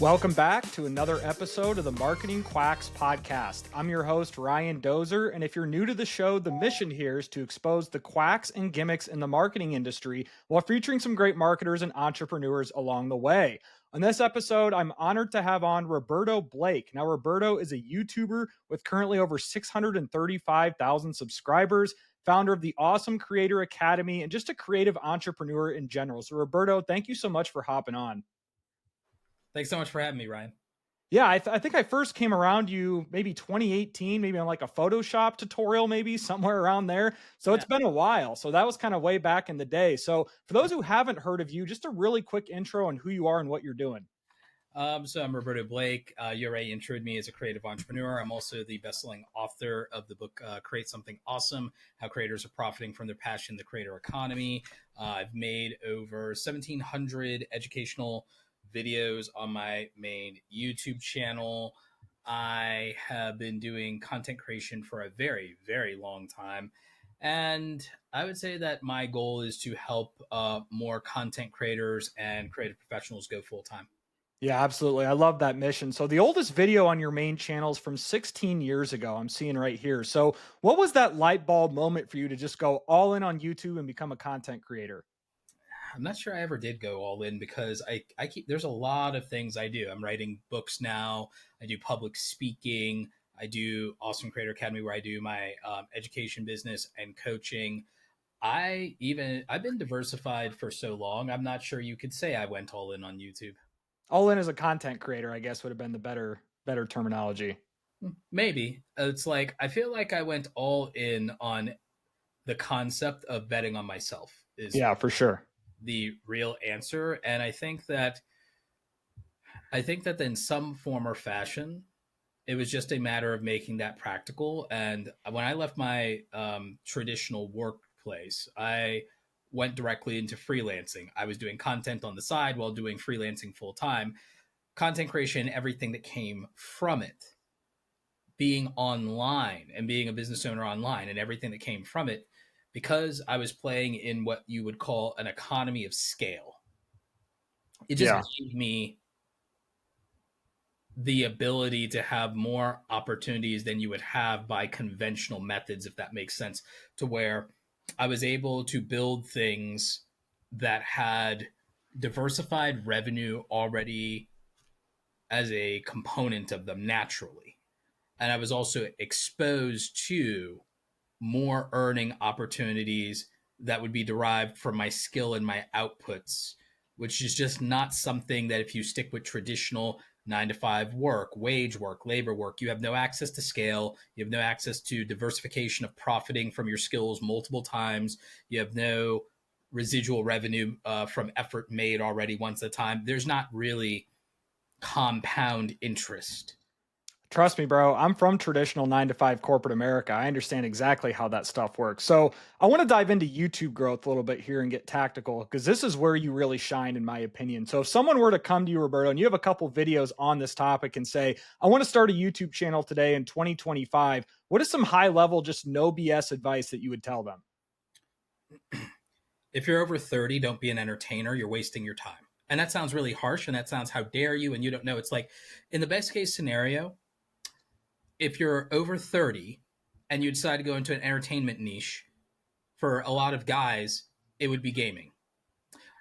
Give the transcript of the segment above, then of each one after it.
Welcome back to another episode of the Marketing Quacks podcast. I'm your host, Ryan Dozer, and if you're new to the show, the mission here is to expose the quacks and gimmicks in the marketing industry while featuring some great marketers and entrepreneurs along the way. On this episode, I'm honored to have on Roberto Blake. Now, Roberto is a YouTuber with currently over 635,000 subscribers, founder of the Awesome Creator Academy, and just a creative entrepreneur in general. So, Roberto, thank you so much for hopping on. Thanks so much for having me, Ryan. Yeah, I think I first came around you maybe 2018, maybe on like a Photoshop tutorial, maybe somewhere around there. So It's been a while. So that was kind of way back in the day. So for those who haven't heard of you, just a really quick intro on who you are and what you're doing. So I'm Roberto Blake. You already introed me as a creative entrepreneur. I'm also the best-selling author of the book, Create Something Awesome, How Creators Are Profiting from Their Passion, the Creator Economy. I've made over 1,700 educational videos on my main YouTube channel. I have been doing content creation for a very, very long time. And I would say that my goal is to help more content creators and creative professionals go full time. Yeah, absolutely. I love that mission. So the oldest video on your main channel is from 16 years ago. I'm seeing right here. So what was that light bulb moment for you to just go all in on YouTube and become a content creator? I'm not sure I ever did go all in because I keep, there's a lot of things I do. I'm writing books now. I do public speaking. I do Awesome Creator Academy where I do my education business and coaching. I've been diversified for so long. I'm not sure you could say I went all in on YouTube. All in as a content creator, I guess would have been the better terminology. Maybe. It's like, I feel like I went all in on the concept of betting on myself yeah, for sure. The real answer. And I think that in some form or fashion, it was just a matter of making that practical. And when I left my traditional workplace, I went directly into freelancing. I was doing content on the side while doing freelancing full time. Content creation, everything that came from it, being online and being a business owner online and everything that came from it, because I was playing in what you would call an economy of scale. It just gave me the ability to have more opportunities than you would have by conventional methods, if that makes sense, to where I was able to build things that had diversified revenue already as a component of them naturally. And I was also exposed to more earning opportunities that would be derived from my skill and my outputs, which is just not something that if you stick with traditional 9-to-5 work, wage work, labor work, you have no access to scale. You have no access to diversification of profiting from your skills multiple times. You have no residual revenue from effort made already once at a time. There's not really compound interest. Trust me, bro. I'm from traditional 9-to-5 corporate America. I understand exactly how that stuff works. So I want to dive into YouTube growth a little bit here and get tactical because this is where you really shine, in my opinion. So if someone were to come to you, Roberto, and you have a couple videos on this topic and say, I want to start a YouTube channel today in 2025, what is some high level, just no BS advice that you would tell them? If you're over 30, don't be an entertainer. You're wasting your time. And that sounds really harsh. And that sounds, how dare you? And you don't know. It's like, in the best case scenario, if you're over 30 and you decide to go into an entertainment niche, for a lot of guys, it would be gaming.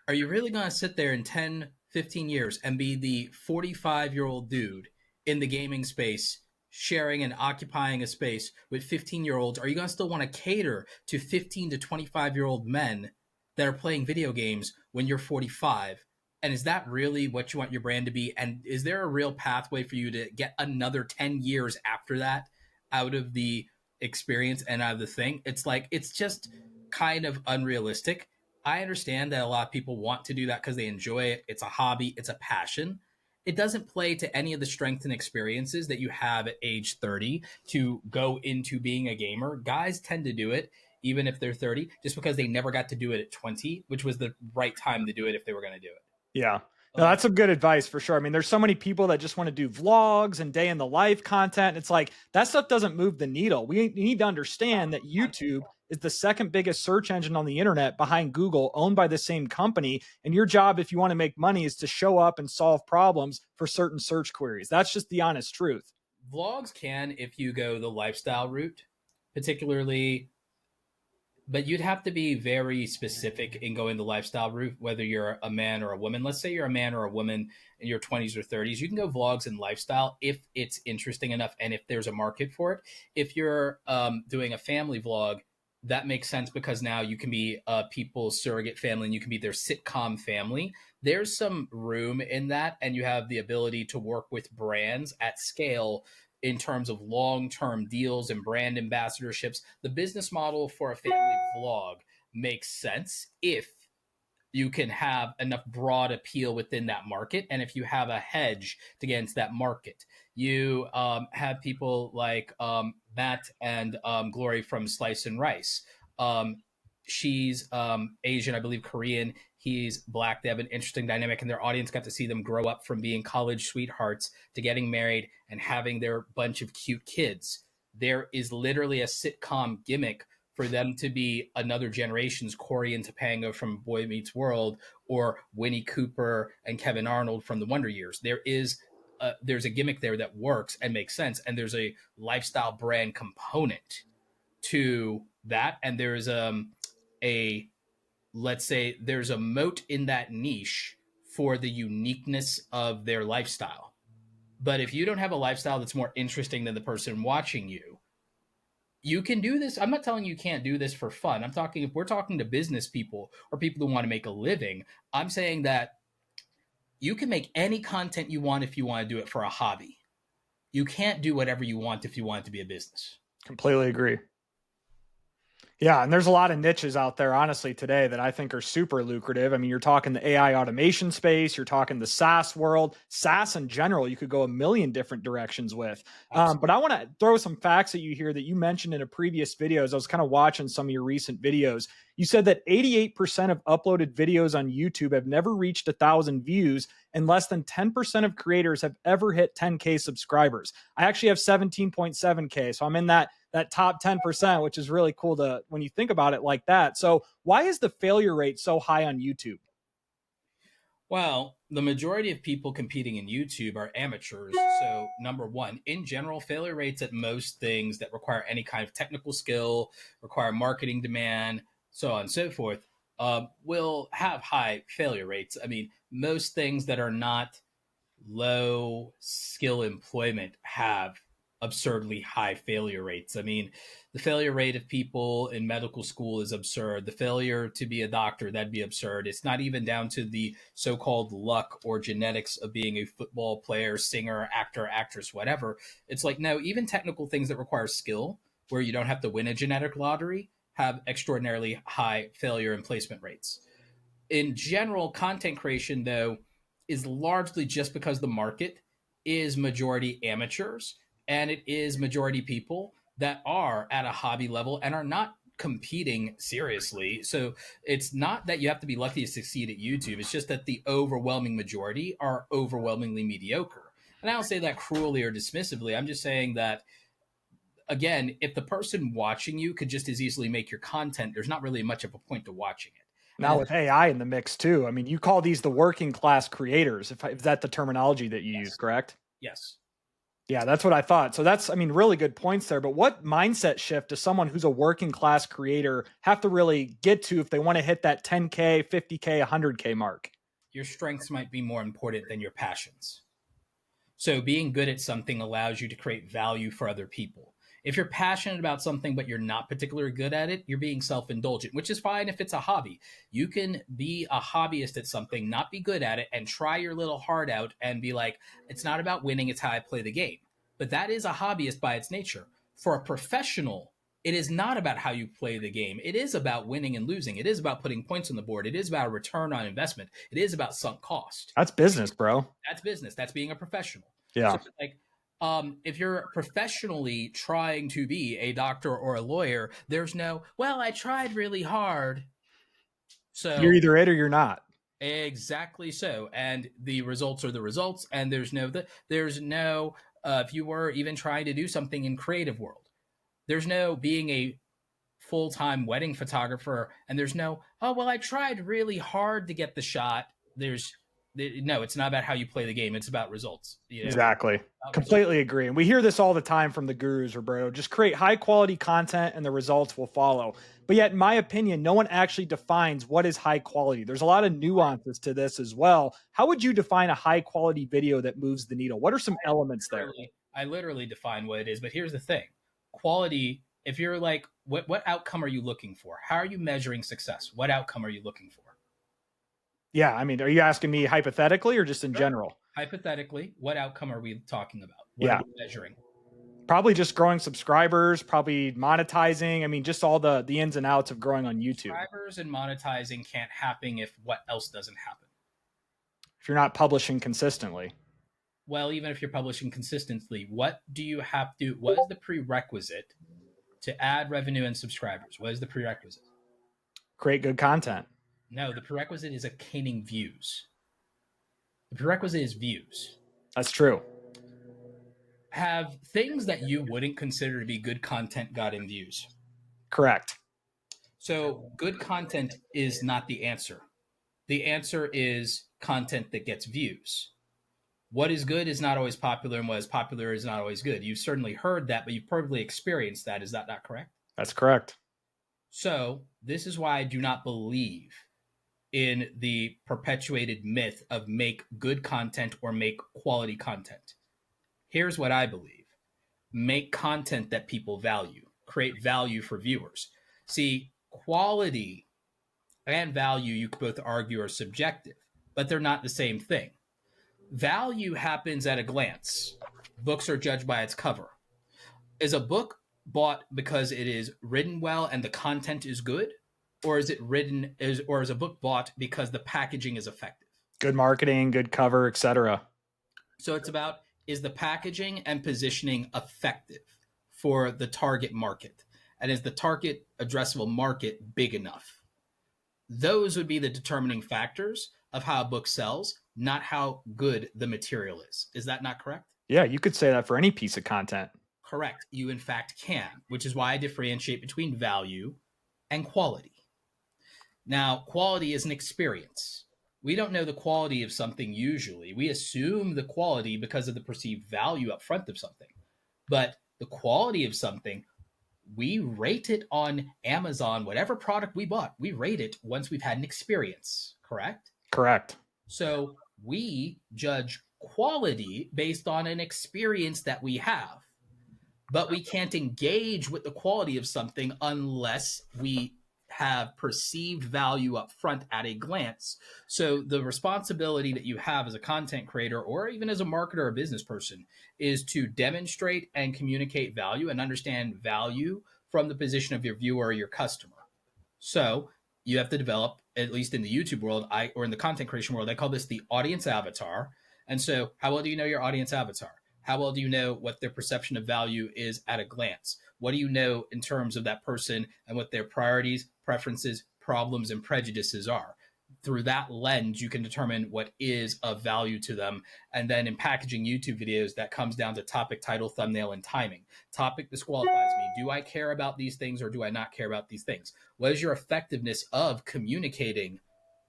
Are you really going to sit there in 10, 15 years and be the 45-year-old dude in the gaming space, sharing and occupying a space with 15-year-olds? Are you going to still want to cater to 15 to 25-year-old men that are playing video games when you're 45? And is that really what you want your brand to be? And is there a real pathway for you to get another 10 years after that out of the experience and out of the thing? It's like, it's just kind of unrealistic. I understand that a lot of people want to do that because they enjoy it. It's a hobby. It's a passion. It doesn't play to any of the strengths and experiences that you have at age 30 to go into being a gamer. Guys tend to do it even if they're 30, just because they never got to do it at 20, which was the right time to do it if they were going to do it. Yeah. No, that's some good advice for sure. I mean, there's so many people that just want to do vlogs and day in the life content. It's like that stuff doesn't move the needle. We need to understand that YouTube is the second biggest search engine on the internet behind Google, owned by the same company. And your job, if you want to make money, is to show up and solve problems for certain search queries. That's just the honest truth. Vlogs can, if you go the lifestyle route, particularly, but you'd have to be very specific in going the lifestyle route, whether you're a man or a woman. Let's say you're a man or a woman in your 20s or 30s. You can go vlogs and lifestyle if it's interesting enough and if there's a market for it. If you're doing a family vlog, that makes sense because now you can be people's surrogate family and you can be their sitcom family. There's some room in that, and you have the ability to work with brands at scale in terms of long-term deals and brand ambassadorships. The business model for a family vlog makes sense if you can have enough broad appeal within that market, and if you have a hedge against that market. You have people like Matt and Glory from Slice and Rice. She's Asian, I believe Korean. He's black. They have an interesting dynamic, and their audience got to see them grow up from being college sweethearts to getting married and having their bunch of cute kids. There is literally a sitcom gimmick for them to be another generation's Corey and Topanga from Boy Meets World, or Winnie Cooper and Kevin Arnold from the Wonder Years. There's a gimmick there that works and makes sense, and there's a lifestyle brand component to that, and there's a let's say there's a moat in that niche for the uniqueness of their lifestyle. But if you don't have a lifestyle that's more interesting than the person watching you, you can do this. I'm not telling you can't do this for fun. I'm talking, if we're talking to business people or people who want to make a living, I'm saying that you can make any content you want if you want to do it for a hobby. You can't do whatever you want if you want it to be a business. Completely agree. Yeah, and there's a lot of niches out there, honestly, today that I think are super lucrative. I mean, you're talking the AI automation space, you're talking the SaaS world, SaaS in general, you could go a million different directions with. But I want to throw some facts at you here that you mentioned in a previous videos. I was kind of watching some of your recent videos. You said that 88% of uploaded videos on YouTube have never reached 1,000 views, and less than 10% of creators have ever hit 10K subscribers. I actually have 17.7K, so I'm in that top 10%, which is really cool to when you think about it like that. So why is the failure rate so high on YouTube? Well, the majority of people competing in YouTube are amateurs. So, number one, in general, failure rates at most things that require any kind of technical skill, require marketing demand, so on and so forth, will have high failure rates. I mean, most things that are not low skill employment have absurdly high failure rates. I mean, the failure rate of people in medical school is absurd. The failure to be a doctor, that'd be absurd. It's not even down to the so-called luck or genetics of being a football player, singer, actor, actress, whatever. It's like, no, even technical things that require skill, where you don't have to win a genetic lottery, have extraordinarily high failure and placement rates. In general, content creation, though, is largely just because the market is majority amateurs and it is majority people that are at a hobby level and are not competing seriously. So it's not that you have to be lucky to succeed at YouTube. It's just that the overwhelming majority are overwhelmingly mediocre. And I don't say that cruelly or dismissively. I'm just saying that, again, if the person watching you could just as easily make your content, there's not really much of a point to watching it. Now with AI in the mix too. I mean, you call these the working class creators, if that's the terminology that you use, correct? Yes. Yeah, that's what I thought. So that's, I mean, really good points there. But what mindset shift does someone who's a working class creator have to really get to if they want to hit that 10K, 50K, 100K mark? Your strengths might be more important than your passions. So being good at something allows you to create value for other people. If you're passionate about something but you're not particularly good at it, you're being self-indulgent, which is fine if it's a hobby. You can be a hobbyist at something, not be good at it, and try your little heart out and be like, it's not about winning, it's how I play the game. But that is a hobbyist by its nature. For a professional, it is not about how you play the game. It is about winning and losing. It is about putting points on the board. It is about a return on investment. It is about sunk cost. That's business, bro. That's business. That's being a professional. Yeah. So, like, if you're professionally trying to be a doctor or a lawyer, there's no, well, I tried really hard. So You're either it or you're not. Exactly so. And the results are the results. And there's no, if you were even trying to do something in creative world, there's no being a full-time wedding photographer and there's no, oh well, I tried really hard to get the shot. No, it's not about how you play the game, it's about results. Exactly. About results. Completely agree. And we hear this all the time from the gurus, Roberto. Just create high quality content and the results will follow. But yet, in my opinion, no one actually defines what is high quality. There's a lot of nuances to this as well. How would you define a high quality video that moves the needle? What are some elements there? I literally define what it is, but here's the thing. Quality, if you're like, what outcome are you looking for? How are you measuring success? What outcome are you looking for? Yeah. I mean, are you asking me hypothetically or just in Sure. general? Hypothetically, what outcome are we talking about? What Yeah. are we measuring? Probably just growing subscribers, probably monetizing. I mean, just all the ins and outs of growing on YouTube. Subscribers and monetizing can't happen if what else doesn't happen? If you're not publishing consistently. Well, even if you're publishing consistently, what is the prerequisite to add revenue and subscribers? What is the prerequisite? Create good content. No, the prerequisite is obtaining views. The prerequisite is views. That's true. Have things that you wouldn't consider to be good content gotten views? Correct. So good content is not the answer. The answer is content that gets views. What is good is not always popular, and what is popular is not always good. You've certainly heard that, but you've probably experienced that. Is that not correct? That's correct. So this is why I do not believe in the perpetuated myth of make good content or make quality content. Here's what I believe. Make content that people value. Create value for viewers. See, quality and value, you could both argue, are subjective, but they're not the same thing. Value happens at a glance. Books are judged by its cover. Is a book bought because it is written well and the content is good? Or is a book bought because the packaging is effective? Good marketing, good cover, etc. So it's about, is the packaging and positioning effective for the target market? And is the target addressable market big enough? Those would be the determining factors of how a book sells, not how good the material is. Is that not correct? Yeah, you could say that for any piece of content. Correct. You, in fact, can, which is why I differentiate between value and quality. Now, quality is an experience. We don't know the quality of something usually. We assume the quality because of the perceived value up front of something. But the quality of something, we rate it on Amazon, whatever product we bought, we rate it once we've had an experience, correct? Correct. So we judge quality based on an experience that we have, but we can't engage with the quality of something unless we have perceived value up front at a glance. So the responsibility that you have as a content creator or even as a marketer or business person is to demonstrate and communicate value and understand value from the position of your viewer or your customer. So you have to develop, at least in the YouTube world, or in the content creation world, I call this the audience avatar. And so how well do you know your audience avatar? How well do you know what their perception of value is at a glance? What do you know in terms of that person and what their priorities, preferences, problems, and prejudices are? Through that lens, you can determine what is of value to them. And then in packaging YouTube videos, that comes down to topic, title, thumbnail, and timing. Topic disqualifies me. Do I care about these things or do I not care about these things? What is your effectiveness of communicating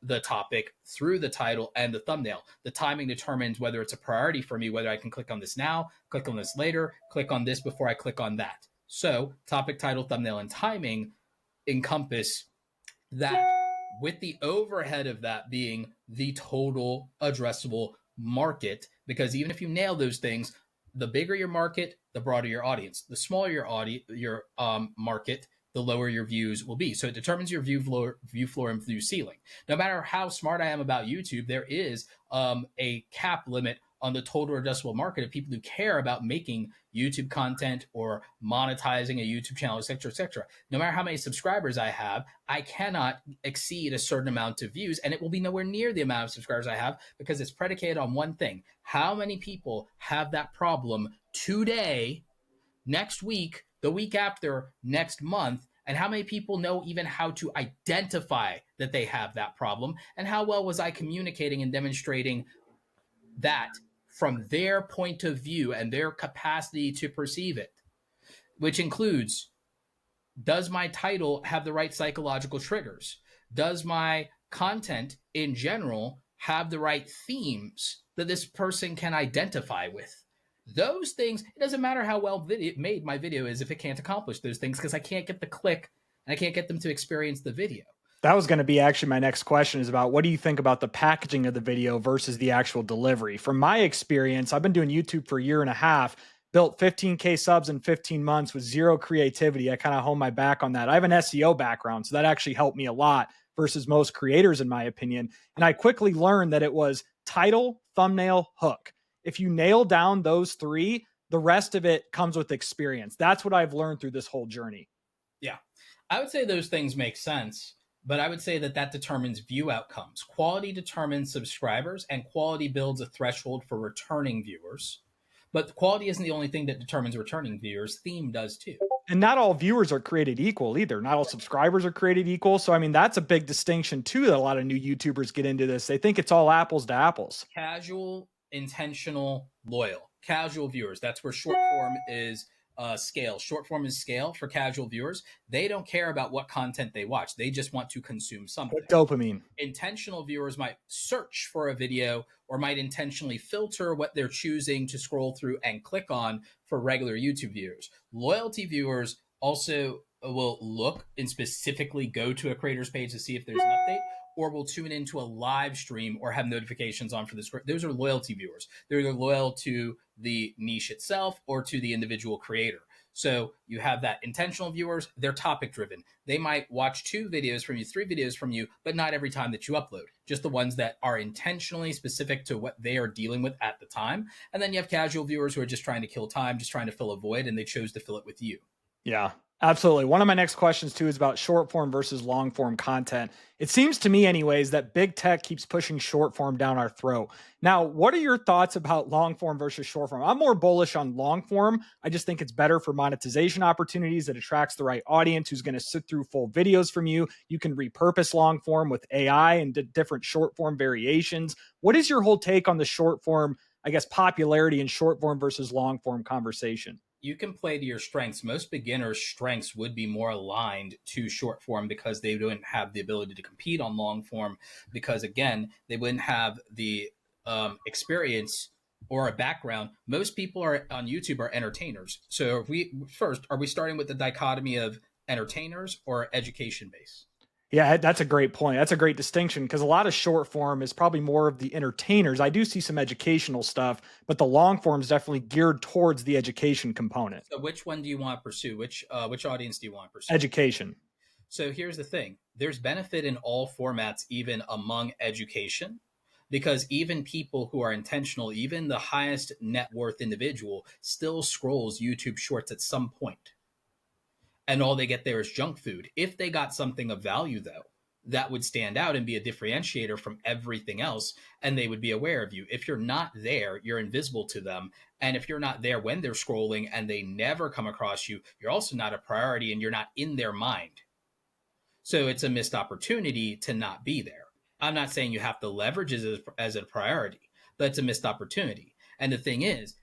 the topic through the title and the thumbnail? The timing determines whether it's a priority for me, whether I can click on this now, click on this later, click on this before I click on that. So topic, title, thumbnail, and timing encompass that, with the overhead of that being the total addressable market. Because even if you nail those things, the bigger your market, the broader your audience. The smaller your market, the lower your views will be. So it determines your view floor, and view ceiling. No matter how smart I am about YouTube, there is a cap limit on the total addressable market of people who care about making YouTube content or monetizing a YouTube channel, et cetera, et cetera. No matter how many subscribers I have, I cannot exceed a certain amount of views, and it will be nowhere near the amount of subscribers I have because it's predicated on one thing. How many people have that problem today, next week, the week after, next month, And how many people know even how to identify that they have that problem? And how well was I communicating and demonstrating that from their point of view and their capacity to perceive it? Which includes, does my title have the right psychological triggers? Does my content in general have the right themes that this person can identify with? Those things, it doesn't matter how well made my video is if it can't accomplish those things, because I can't get the click and I can't get them to experience the video. That was going to be actually my next question, is about what do you think about the packaging of the video versus the actual delivery? From my experience, I've been doing YouTube for a year and a half, built 15K subs in 15 months with zero creativity. I kind of hone my back on that. I have an SEO background, so that actually helped me a lot versus most creators, in my opinion. And I quickly learned that it was title, thumbnail, hook. If you nail down those three, the rest of it comes with experience. That's what I've learned through this whole journey. Yeah, I would say those things make sense, but I would say that determines view outcomes. Quality determines subscribers, and quality builds a threshold for returning viewers. But quality isn't the only thing that determines returning viewers. Theme does too. And not all viewers are created equal either. Not all subscribers are created equal. So, I mean, that's a big distinction too, that a lot of new YouTubers get into this. They think it's all apples to apples. Casual, intentional, loyal. Casual viewers. That's where short form is scale. Short form is scale for casual viewers. They don't care about what content they watch. They just want to consume something. Dopamine. Intentional viewers might search for a video or might intentionally filter what they're choosing to scroll through and click on for regular YouTube viewers. Loyalty viewers also will look and specifically go to a creator's page to see if there's an update, or will tune into a live stream or have notifications on for this. Those are loyalty viewers. They're either loyal to the niche itself or to the individual creator. So you have that intentional viewers, they're topic driven. They might watch 2 videos from you, 3 videos from you, but not every time that you upload, just the ones that are intentionally specific to what they are dealing with at the time. And then you have casual viewers who are just trying to kill time, just trying to fill a void, and they chose to fill it with you. Yeah, absolutely. One of my next questions too is about short form versus long form content. It seems to me anyways that big tech keeps pushing short form down our throat. Now, what are your thoughts about long form versus short form? I'm more bullish on long form. I just think it's better for monetization opportunities. It attracts the right audience who's going to sit through full videos from you. You can repurpose long form with AI and different short form variations. What is your whole take on the short form, I guess, popularity in short form versus long form conversation? You can play to your strengths. Most beginners' strengths would be more aligned to short form because they wouldn't have the ability to compete on long form, because again, they wouldn't have the experience or a background. Most people are on YouTube are entertainers. So are we starting with the dichotomy of entertainers or education base? Yeah, that's a great point. That's a great distinction, because a lot of short form is probably more of the entertainers. I do see some educational stuff, but the long form is definitely geared towards the education component. So which one do you want to pursue? Which audience do you want to pursue? Education. So here's the thing. There's benefit in all formats, even among education, because even people who are intentional, even the highest net worth individual, still scrolls YouTube shorts at some point. And all they get there is junk food. If they got something of value, though, that would stand out and be a differentiator from everything else, and they would be aware of you. If you're not there, you're invisible to them. And if you're not there when they're scrolling and they never come across you, you're also not a priority and you're not in their mind. So it's a missed opportunity to not be there. I'm not saying you have to leverage it as a priority, but it's a missed opportunity. And the thing is,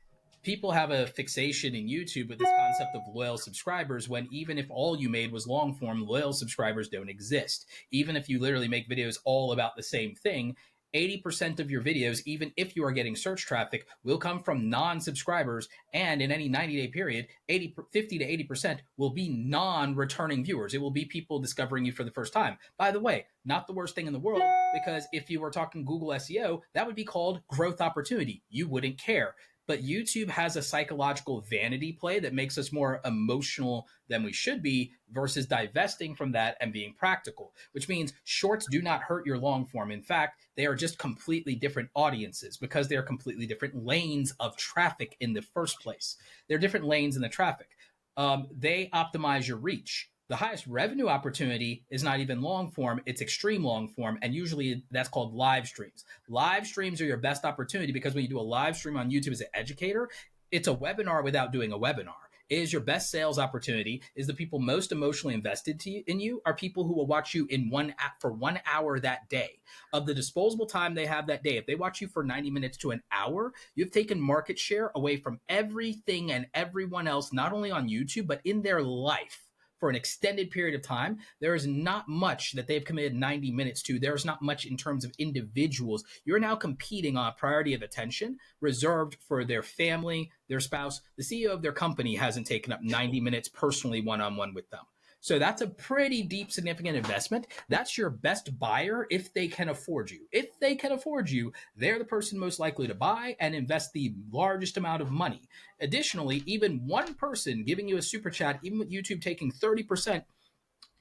people have a fixation in YouTube with this concept of loyal subscribers, when even if all you made was long form, loyal subscribers don't exist. Even if you literally make videos all about the same thing, 80% of your videos, even if you are getting search traffic, will come from non-subscribers. And in any 90-day period, 50 to 80% will be non-returning viewers. It will be people discovering you for the first time. By the way, not the worst thing in the world, because if you were talking Google SEO, that would be called growth opportunity. You wouldn't care. But YouTube has a psychological vanity play that makes us more emotional than we should be, versus divesting from that and being practical, which means shorts do not hurt your long form. In fact, they are just completely different audiences, because they're completely different lanes of traffic in the first place. They're different lanes in the traffic. They optimize your reach. The highest revenue opportunity is not even long form, it's extreme long form. And usually that's called live streams. Live streams are your best opportunity, because when you do a live stream on YouTube as an educator, it's a webinar without doing a webinar. is your best sales opportunity, is the people most emotionally invested in you are people who will watch you in for 1 hour that day. Of the disposable time they have that day, if they watch you for 90 minutes to an hour, you've taken market share away from everything and everyone else, not only on YouTube, but in their life. For an extended period of time, there is not much that they've committed 90 minutes to. There's not much in terms of individuals. You're now competing on a priority of attention reserved for their family, their spouse. The CEO of their company hasn't taken up 90 minutes personally one-on-one with them. So that's a pretty deep, significant investment. That's your best buyer if they can afford you. If they can afford you, they're the person most likely to buy and invest the largest amount of money. Additionally, even one person giving you a super chat, even with YouTube taking 30%,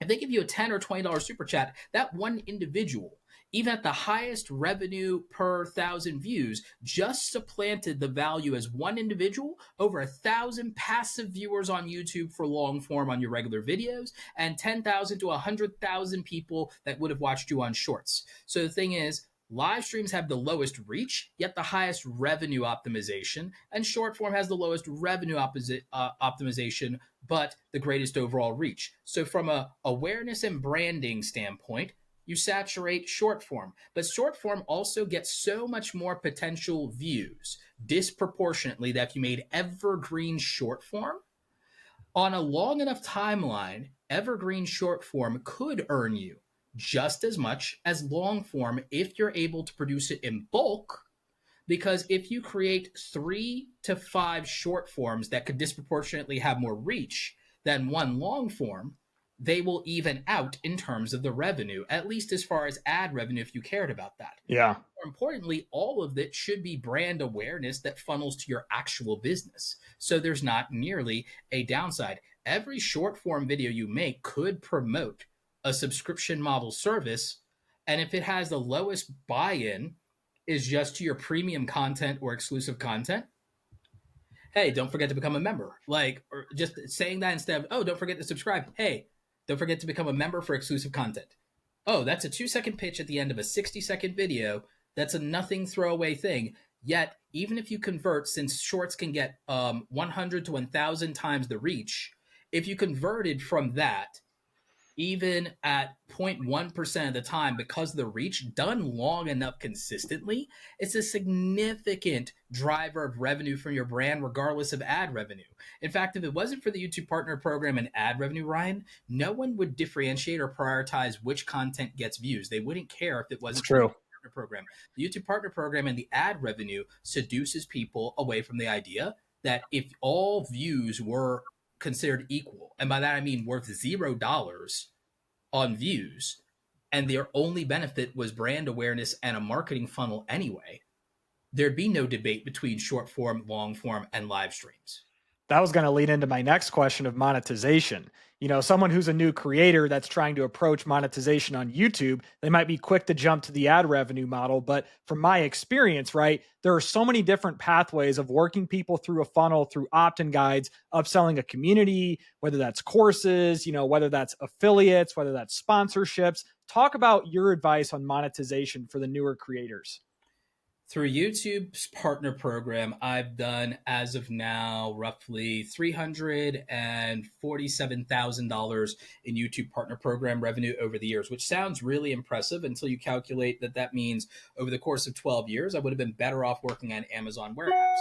if they give you a $10 or $20 super chat, that one individual, even at the highest revenue per 1,000 views, just supplanted the value as one individual over 1,000 passive viewers on YouTube for long form on your regular videos, and 10,000 to 100,000 people that would have watched you on shorts. So the thing is, live streams have the lowest reach, yet the highest revenue optimization, and short form has the lowest revenue optimization, but the greatest overall reach. So from a awareness and branding standpoint, you saturate short form, but short form also gets so much more potential views disproportionately that if you made evergreen short form on a long enough timeline, evergreen short form could earn you just as much as long form if you're able to produce it in bulk. Because if you create 3 to 5 short forms that could disproportionately have more reach than one long form, they will even out in terms of the revenue, at least as far as ad revenue, if you cared about that. Yeah. More importantly, all of it should be brand awareness that funnels to your actual business. So there's not nearly a downside. Every short form video you make could promote a subscription model service. And if it has the lowest buy-in is just to your premium content or exclusive content, hey, don't forget to become a member. Like, or just saying that instead of, oh, don't forget to subscribe. Hey, don't forget to become a member for exclusive content. Oh, that's a 2-second pitch at the end of a 60-second video. That's a nothing throwaway thing. Yet, even if you convert, since shorts can get 100 to 1,000 times the reach, if you converted from that, even at 0.1% of the time, because of the reach done long enough consistently, it's a significant driver of revenue for your brand, regardless of ad revenue. In fact, if it wasn't for the YouTube Partner Program and ad revenue, Ryan, no one would differentiate or prioritize which content gets views. They wouldn't care if it wasn't for the Partner Program. The YouTube Partner Program and the ad revenue seduces people away from the idea that if all views were considered equal, and by that I mean worth $0 on views, and their only benefit was brand awareness and a marketing funnel anyway, there'd be no debate between short form, long form, and live streams. That was going to lead into my next question of monetization. You know, someone who's a new creator that's trying to approach monetization on YouTube, they might be quick to jump to the ad revenue model. But from my experience, right, there are so many different pathways of working people through a funnel, through opt-in guides, upselling a community, whether that's courses, you know, whether that's affiliates, whether that's sponsorships. Talk about your advice on monetization for the newer creators. Through YouTube's partner program, I've done, as of now, roughly $347,000 in YouTube partner program revenue over the years, which sounds really impressive until you calculate that means over the course of 12 years, I would have been better off working at Amazon warehouse.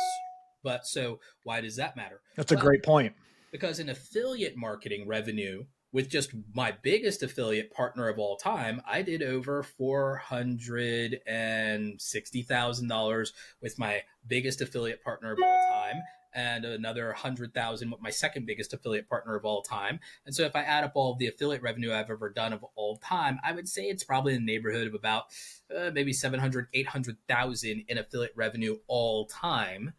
But so why does that matter? That's a great point. Because in affiliate marketing revenue, with just my biggest affiliate partner of all time, I did over $460,000 with my biggest affiliate partner of all time, and another 100,000 with my second biggest affiliate partner of all time. And so if I add up all of the affiliate revenue I've ever done of all time, I would say it's probably in the neighborhood of about maybe 700, 800,000 in affiliate revenue all time.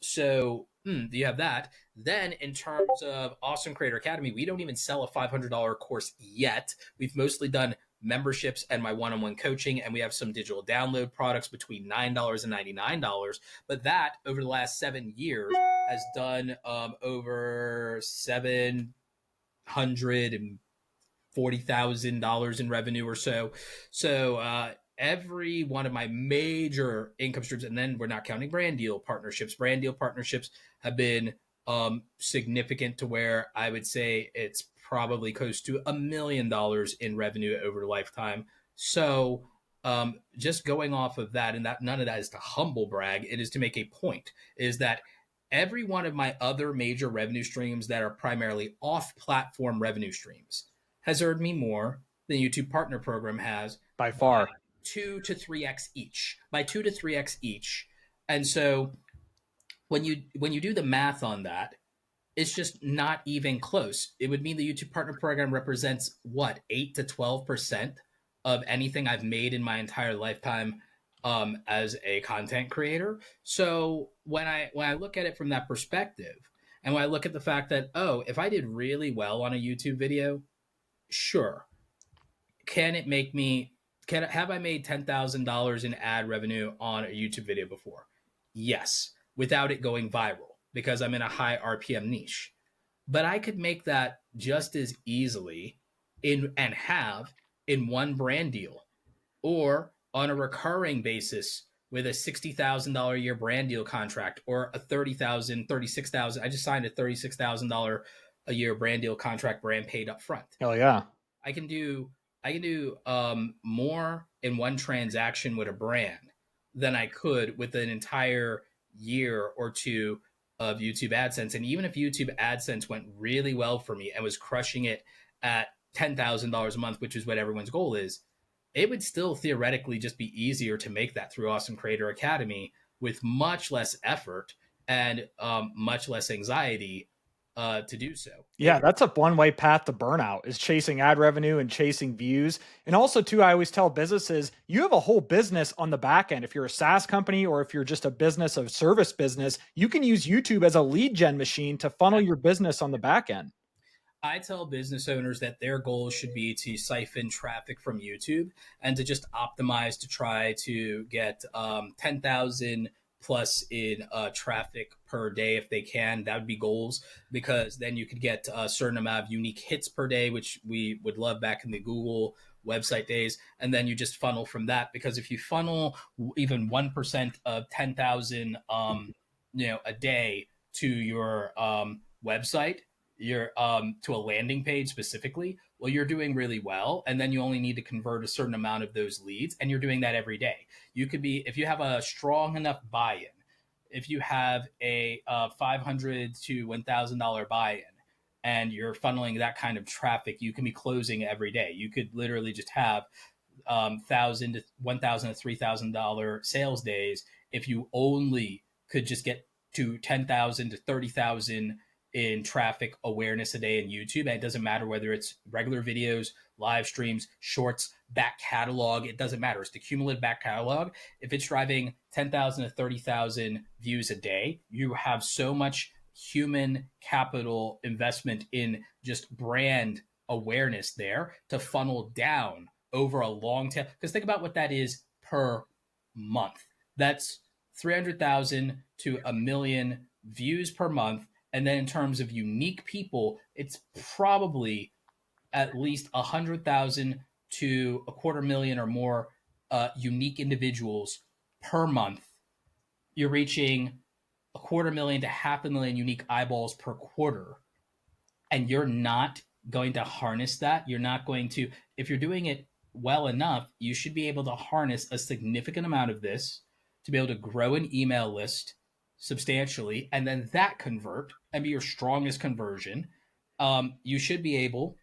So you have that. Then in terms of Awesome Creator Academy, we don't even sell a $500 course yet. We've mostly done memberships and my one-on-one coaching, and we have some digital download products between $9 and $99. But that over the last 7 years has done over $740,000 in revenue or so. So every one of my major income streams, and then we're not counting brand deal partnerships. Brand deal partnerships have been significant to where I would say it's probably close to $1 million in revenue over a lifetime. So just going off of that, and that none of that is to humble brag, it is to make a point, is that every one of my other major revenue streams that are primarily off-platform revenue streams has earned me more than YouTube Partner Program has By by far. 2 to 3x each. By 2 to 3x each. And so when you do the math on that, it's just not even close. It would mean the YouTube Partner Program represents what, 8 to 12% of anything I've made in my entire lifetime as a content creator. So when I look at it from that perspective, and when I look at the fact that, oh, if I did really well on a YouTube video, sure, can it make me? Have I made $10,000 in ad revenue on a YouTube video before? Yes, without it going viral because I'm in a high RPM niche. But I could make that just as easily in one brand deal or on a recurring basis with a $60,000 a year brand deal contract or a 30,000, 36,000. I just signed a $36,000 a year brand deal contract, brand paid up front. Hell yeah. I can do more in one transaction with a brand than I could with an entire year or two of YouTube AdSense. And even if YouTube AdSense went really well for me and was crushing it at $10,000 a month, which is what everyone's goal is, it would still theoretically just be easier to make that through Awesome Creator Academy with much less effort and much less anxiety to do so. Yeah, that's a one-way path to burnout is chasing ad revenue and chasing views. And also, too, I always tell businesses, you have a whole business on the back end. If you're a SaaS company or if you're just a business, a service business, you can use YouTube as a lead gen machine to funnel your business on the back end. I tell business owners that their goal should be to siphon traffic from YouTube and to just optimize to try to get 10,000 plus in traffic per day if they can. That would be goals because then you could get a certain amount of unique hits per day, which we would love back in the Google website days. And then you just funnel from that because if you funnel even 1% of 10,000 a day to your website, you're to a landing page specifically, well, you're doing really well. And then you only need to convert a certain amount of those leads. And you're doing that every day. You could be, if you have a strong enough buy-in, if you have a $500 to $1,000 buy-in and you're funneling that kind of traffic, you can be closing every day. You could literally just have $1,000 to $1,000 to $3,000 sales days if you only could just get to 10,000 to 30,000 in traffic awareness a day in YouTube. And it doesn't matter whether it's regular videos, live streams, shorts, back catalog. It doesn't matter. It's the cumulative back catalog. If it's driving 10,000 to 30,000 views a day, you have so much human capital investment in just brand awareness there to funnel down over a long tail. Because think about what that is per month. That's 300,000 to a million views per month. And then in terms of unique people, it's probably at least 100,000 to 250,000 or more unique individuals per month. You're reaching 250,000 to 500,000 unique eyeballs per quarter. And you're not going to harness that. You're not going to, if you're doing it well enough, you should be able to harness a significant amount of this to be able to grow an email list substantially, and then that convert and be your strongest conversion. You should be able,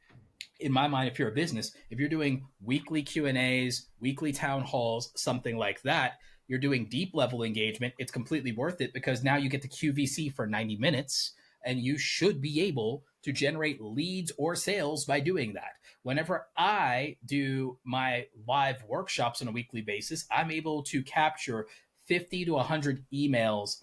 in my mind, if you're a business, if you're doing weekly Q&As, weekly town halls, something like that, you're doing deep level engagement, it's completely worth it because now you get to QVC for 90 minutes and you should be able to generate leads or sales by doing that. Whenever I do my live workshops on a weekly basis, I'm able to capture 50 to 100 emails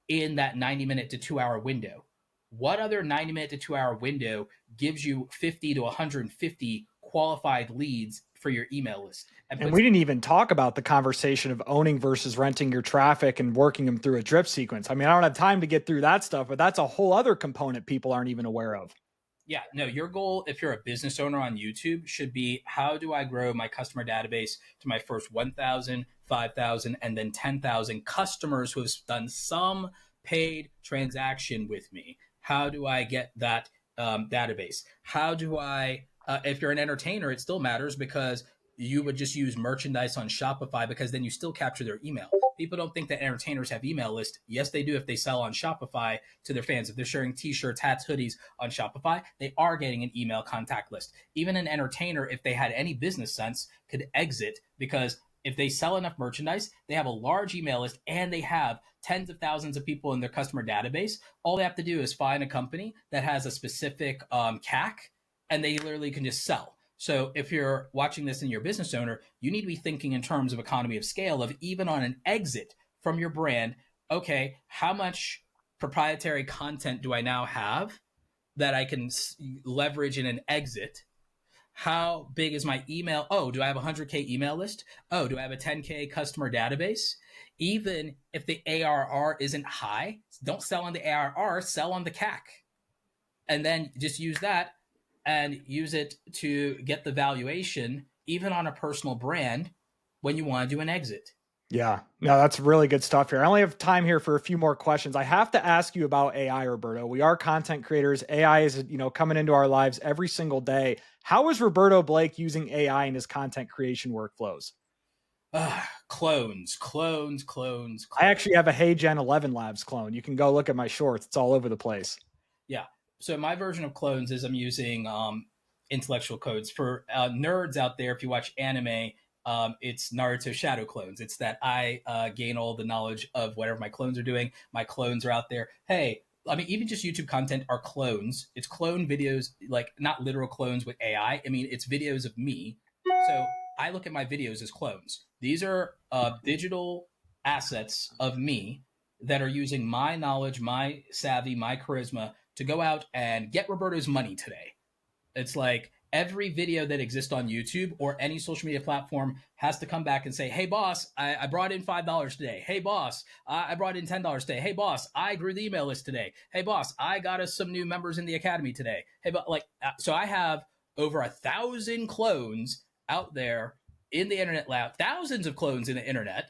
in that 90-minute to 2-hour window. What other 90-minute to 2-hour window gives you 50 to 150 qualified leads for your email list? And we didn't even talk about the conversation of owning versus renting your traffic and working them through a drip sequence. I mean, I don't have time to get through that stuff, but that's a whole other component people aren't even aware of. Yeah, no, your goal, if you're a business owner on YouTube, should be how do I grow my customer database to my first 1,000, 5,000, and then 10,000 customers who have done some paid transaction with me? How do I get that database? How do I, if you're an entertainer, it still matters because you would just use merchandise on Shopify because then you still capture their email. People don't think that entertainers have email lists. Yes, they do if they sell on Shopify to their fans. If they're sharing t-shirts, hats, hoodies on Shopify, they are getting an email contact list. Even an entertainer, if they had any business sense, could exit because if they sell enough merchandise, they have a large email list and they have tens of thousands of people in their customer database. All they have to do is find a company that has a specific CAC and they literally can just sell. So if you're watching this and you're a business owner, you need to be thinking in terms of economy of scale of even on an exit from your brand, okay, how much proprietary content do I now have that I can leverage in an exit? How big is my email? Oh, do I have a 100K email list? Oh, do I have a 10K customer database? Even if the ARR isn't high, don't sell on the ARR, sell on the CAC. And then just use that and use it to get the valuation, even on a personal brand, when you want to do an exit. Yeah, no, that's really good stuff here. I only have time here for a few more questions. I have to ask you about AI, Roberto. We are content creators. AI is, coming into our lives every single day. How is Roberto Blake using AI in his content creation workflows? Clones. I actually have a Hey Gen 11 Labs clone. You can go look at my shorts. It's all over the place. Yeah. So my version of clones is I'm using intellectual codes for nerds out there. If you watch anime, it's Naruto shadow clones. It's that I gain all the knowledge of whatever my clones are doing. My clones are out there. Hey, I mean, even just YouTube content are clones. It's clone videos, like not literal clones with AI. I mean, it's videos of me. So I look at my videos as clones. These are digital assets of me that are using my knowledge, my savvy, my charisma to go out and get Roberto's money today. It's like every video that exists on YouTube or any social media platform has to come back and say, hey, boss, I brought in $5 today. Hey, boss, I brought in $10 today. Hey, boss, I grew the email list today. Hey, boss, I got us some new members in the academy today. Hey, but so I have over 1,000 clones out there in the internet lab, thousands of clones in the internet,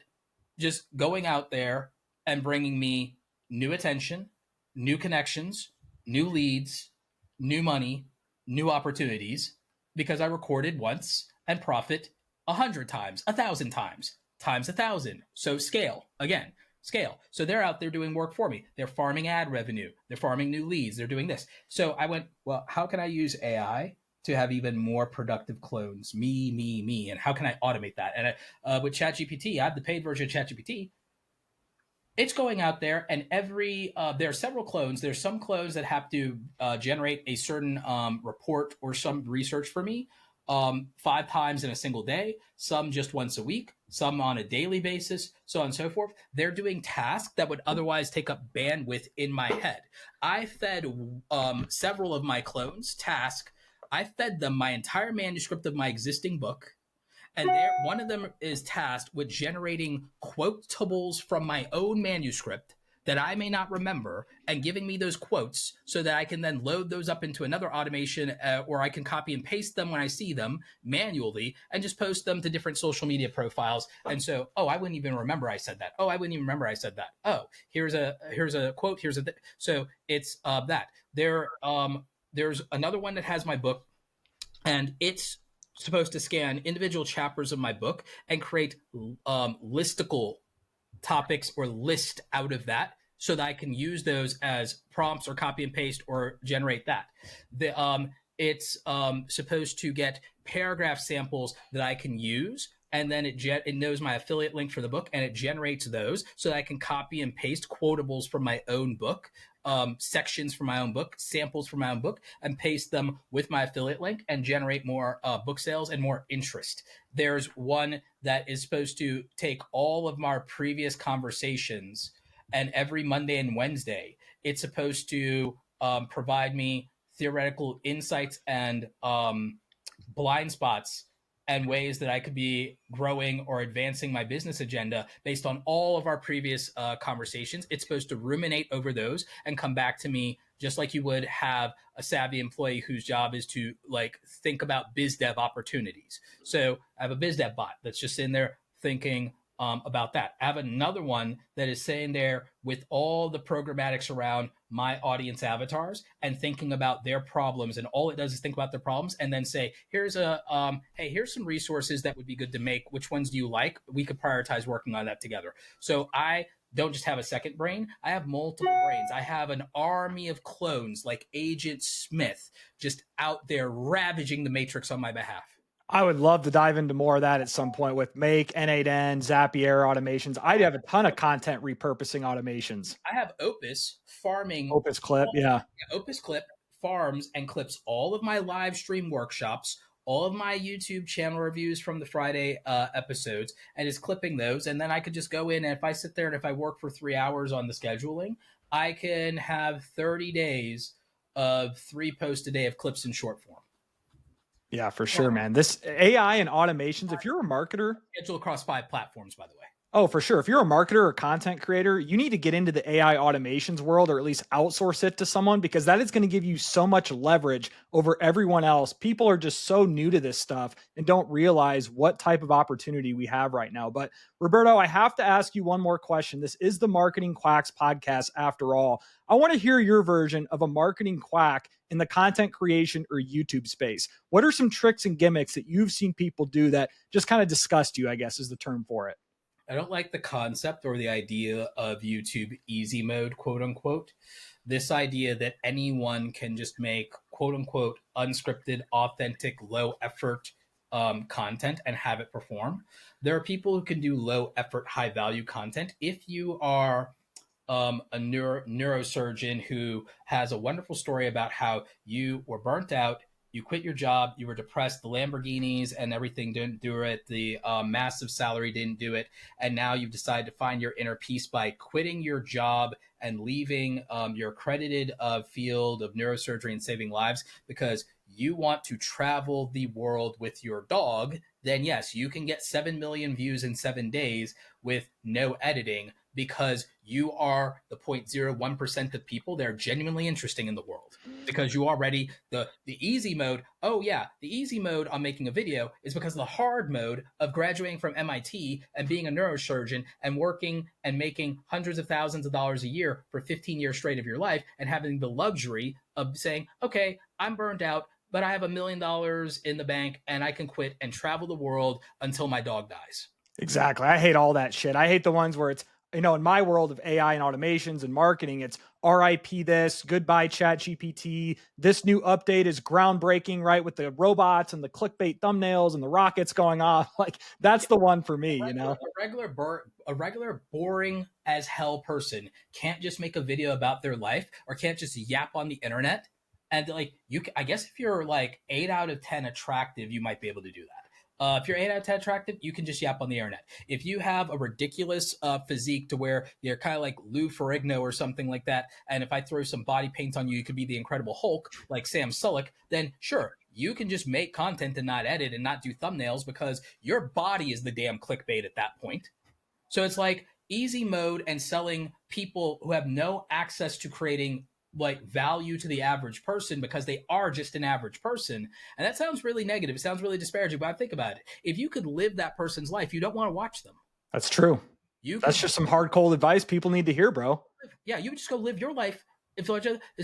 just going out there and bringing me new attention, new connections, new leads, new money, new opportunities because I recorded once and profit 100 times, 1,000 times, times 1,000. So scale, again, scale. So they're out there doing work for me. They're farming ad revenue. They're farming new leads. They're doing this. So I went, well, how can I use AI to have even more productive clones? Me. And how can I automate that? And with ChatGPT, I have the paid version of ChatGPT. It's going out there and there are several clones. There's some clones that have to generate a certain report or some research for me 5 times in a single day, some just once a week, some on a daily basis, so on and so forth. They're doing tasks that would otherwise take up bandwidth in my head. I fed several of my clones tasks. I fed them my entire manuscript of my existing book. And one of them is tasked with generating quotables from my own manuscript that I may not remember and giving me those quotes so that I can then load those up into another automation or I can copy and paste them when I see them manually and just post them to different social media profiles. And so, I wouldn't even remember I said that. I wouldn't even remember I said that. Here's a quote. So it's that. There's another one that has my book and it's supposed to scan individual chapters of my book and create listicle topics or list out of that so that I can use those as prompts or copy and paste or generate that. It's supposed to get paragraph samples that I can use, and then it knows my affiliate link for the book and it generates those so that I can copy and paste quotables from my own book, sections from my own book, samples from my own book, and paste them with my affiliate link and generate more book sales and more interest. There's one that is supposed to take all of my previous conversations, and every Monday and Wednesday, it's supposed to provide me theoretical insights and blind spots and ways that I could be growing or advancing my business agenda based on all of our previous conversations. It's supposed to ruminate over those and come back to me just like you would have a savvy employee whose job is to think about biz dev opportunities. So I have a biz dev bot that's just in there thinking about that. I have another one that is saying there with all the programmatics around my audience avatars and thinking about their problems, and all it does is think about their problems and then say, here's hey, here's some resources that would be good to make. Which ones do you like? We could prioritize working on that together. So I don't just have a second brain. I have multiple brains. I have an army of clones like Agent Smith just out there ravaging the matrix on my behalf. I would love to dive into more of that at some point with Make, N8N, Zapier automations. I have a ton of content repurposing automations. I have Opus farming. Opus Clip, yeah. Opus Clip farms and clips all of my live stream workshops, all of my YouTube channel reviews from the Friday episodes, and is clipping those. And then I could just go in, and if I sit there and if I work for 3 hours on the scheduling, I can have 30 days of 3 posts a day of clips in short form. Yeah, for sure, man. This AI and automations, if you're a marketer, schedule across 5 platforms, by the way. Oh, for sure. If you're a marketer or content creator, you need to get into the AI automations world, or at least outsource it to someone, because that is going to give you so much leverage over everyone else. People are just so new to this stuff and don't realize what type of opportunity we have right now. But Roberto, I have to ask you one more question. This is the Marketing Quacks podcast after all. I want to hear your version of a marketing quack in the content creation or YouTube space. What are some tricks and gimmicks that you've seen people do that just kind of disgust you, I guess is the term for it? I don't like the concept or the idea of YouTube easy mode, quote unquote. This idea that anyone can just make, quote unquote, unscripted, authentic, low effort content and have it perform. There are people who can do low effort, high value content. If you are a neurosurgeon who has a wonderful story about how you were burnt out, you quit your job, you were depressed, the Lamborghinis and everything didn't do it, the massive salary didn't do it, and now you've decided to find your inner peace by quitting your job and leaving your accredited field of neurosurgery and saving lives because you want to travel the world with your dog, then yes, you can get 7 million views in 7 days with no editing because you are the 0.01% of people that are genuinely interesting in the world. Because you already, the easy mode, oh yeah, the easy mode on making a video is because the hard mode of graduating from MIT and being a neurosurgeon and working and making hundreds of thousands of dollars a year for 15 years straight of your life and having the luxury of saying, okay, I'm burned out, but I have $1 million in the bank and I can quit and travel the world until my dog dies. Exactly. I hate all that shit. I hate the ones where it's, in my world of AI and automations and marketing, it's RIP this, goodbye chat GPT. This new update is groundbreaking, right? With the robots and the clickbait thumbnails and the rockets going off. Like that's the one for me, A regular boring as hell person can't just make a video about their life or can't just yap on the internet. And like I guess if you're like 8 out of 10 attractive, you might be able to do that. If you're 8 out of 10 attractive, you can just yap on the internet. If you have a ridiculous physique to where you're kind of like Lou Ferrigno or something like that, and if I throw some body paint on you, you could be the Incredible Hulk, like Sam Sulek, then sure, you can just make content and not edit and not do thumbnails because your body is the damn clickbait at that point. So it's like easy mode and selling people who have no access to creating like value to the average person because they are just an average person. And that sounds really negative. It sounds really disparaging, but I think about it. If you could live that person's life, you don't want to watch them. That's true. That's just some hard, cold advice people need to hear, bro. Yeah, you just go live your life. It's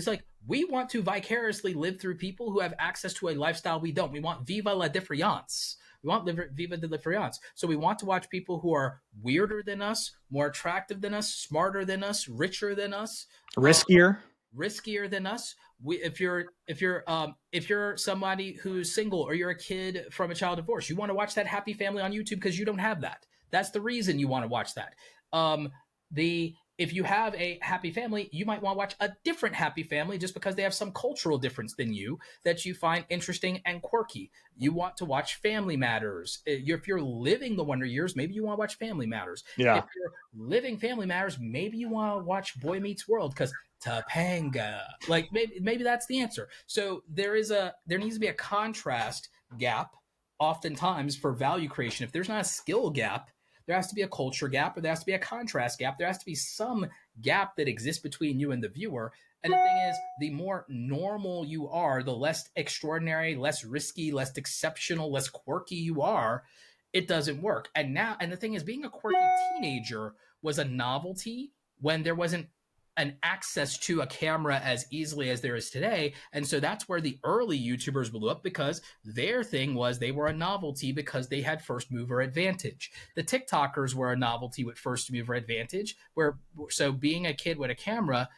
like we want to vicariously live through people who have access to a lifestyle we don't. We want viva la difference. We want viva de difference. So we want to watch people who are weirder than us, more attractive than us, smarter than us, richer than us, riskier than us. If you're somebody who's single or you're a kid from a child divorce, you want to watch that happy family on YouTube because you don't have that. That's the reason you want to watch that. If you have a happy family, you might want to watch a different happy family just because they have some cultural difference than you that you find interesting and quirky. You want to watch Family Matters. If you're living the Wonder Years, maybe you want to watch Family Matters. Yeah. If you're living Family Matters, maybe you want to watch Boy Meets World because Topanga. Like maybe that's the answer. So there needs to be a contrast gap oftentimes for value creation. If there's not a skill gap, there has to be a culture gap, or there has to be a contrast gap. There has to be some gap that exists between you and the viewer. And the thing is, the more normal you are, the less extraordinary, less risky, less exceptional, less quirky you are, it doesn't work. And the thing is, being a quirky teenager was a novelty when there wasn't an access to a camera as easily as there is today. And so that's where the early YouTubers blew up, because their thing was they were a novelty because they had first mover advantage. The TikTokers were a novelty with first mover advantage, so being a kid with a camera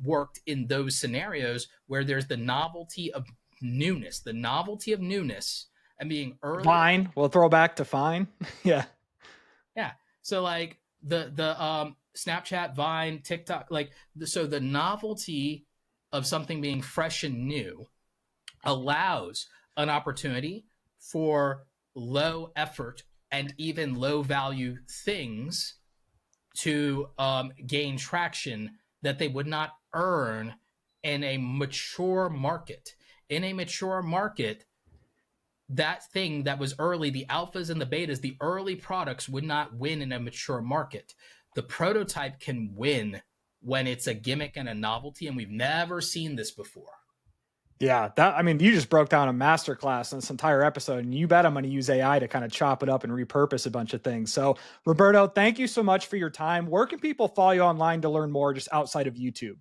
worked in those scenarios where there's the novelty of newness, and being early. Vine, we'll throw back to Vine. Yeah. Yeah. So like the Snapchat, Vine, TikTok, so the novelty of something being fresh and new allows an opportunity for low effort and even low value things to gain traction that they would not earn in a mature market. In a mature market, that thing that was early, the alphas and the betas, the early products would not win in a mature market. The prototype can win when it's a gimmick and a novelty, and we've never seen this before. Yeah, you just broke down a masterclass in this entire episode, and you bet I'm going to use AI to kind of chop it up and repurpose a bunch of things. So, Roberto, thank you so much for your time. Where can people follow you online to learn more just outside of YouTube?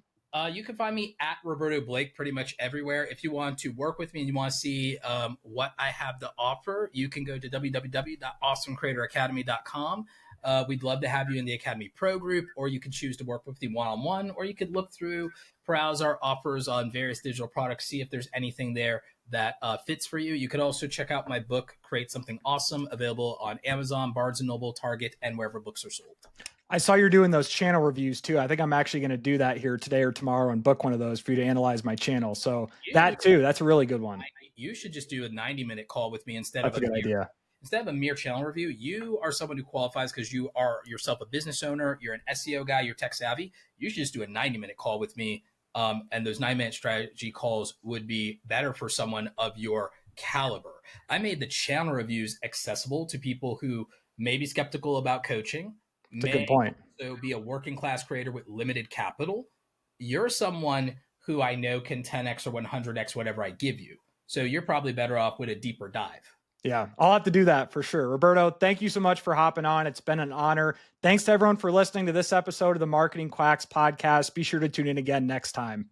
You can find me at Roberto Blake pretty much everywhere. If you want to work with me and you want to see what I have to offer, you can go to www.awesomecreatoracademy.com. We'd love to have you in the Academy Pro group, or you can choose to work with me one-on-one, or you could look through, browse our offers on various digital products, see if there's anything there that fits for you. You could also check out my book, Create Something Awesome, available on Amazon, Barnes & Noble, Target, and wherever books are sold. I saw you're doing those channel reviews too. I think I'm actually going to do that here today or tomorrow and book one of those for you to analyze my channel. So that's a really good one. You should just do a 90-minute call with me instead of a good idea. Instead of a mere channel review. You are someone who qualifies because you are yourself a business owner. You're an SEO guy. You're tech savvy. You should just do a 90-minute call with me. And those 9-minute strategy calls would be better for someone of your caliber. I made the channel reviews accessible to people who may be skeptical about coaching. That's a good point. So be a working class creator with limited capital. You're someone who I know can 10x or 100x whatever I give you. So you're probably better off with a deeper dive. Yeah, I'll have to do that for sure. Roberto, thank you so much for hopping on. It's been an honor. Thanks to everyone for listening to this episode of the Marketing Quacks podcast. Be sure to tune in again next time.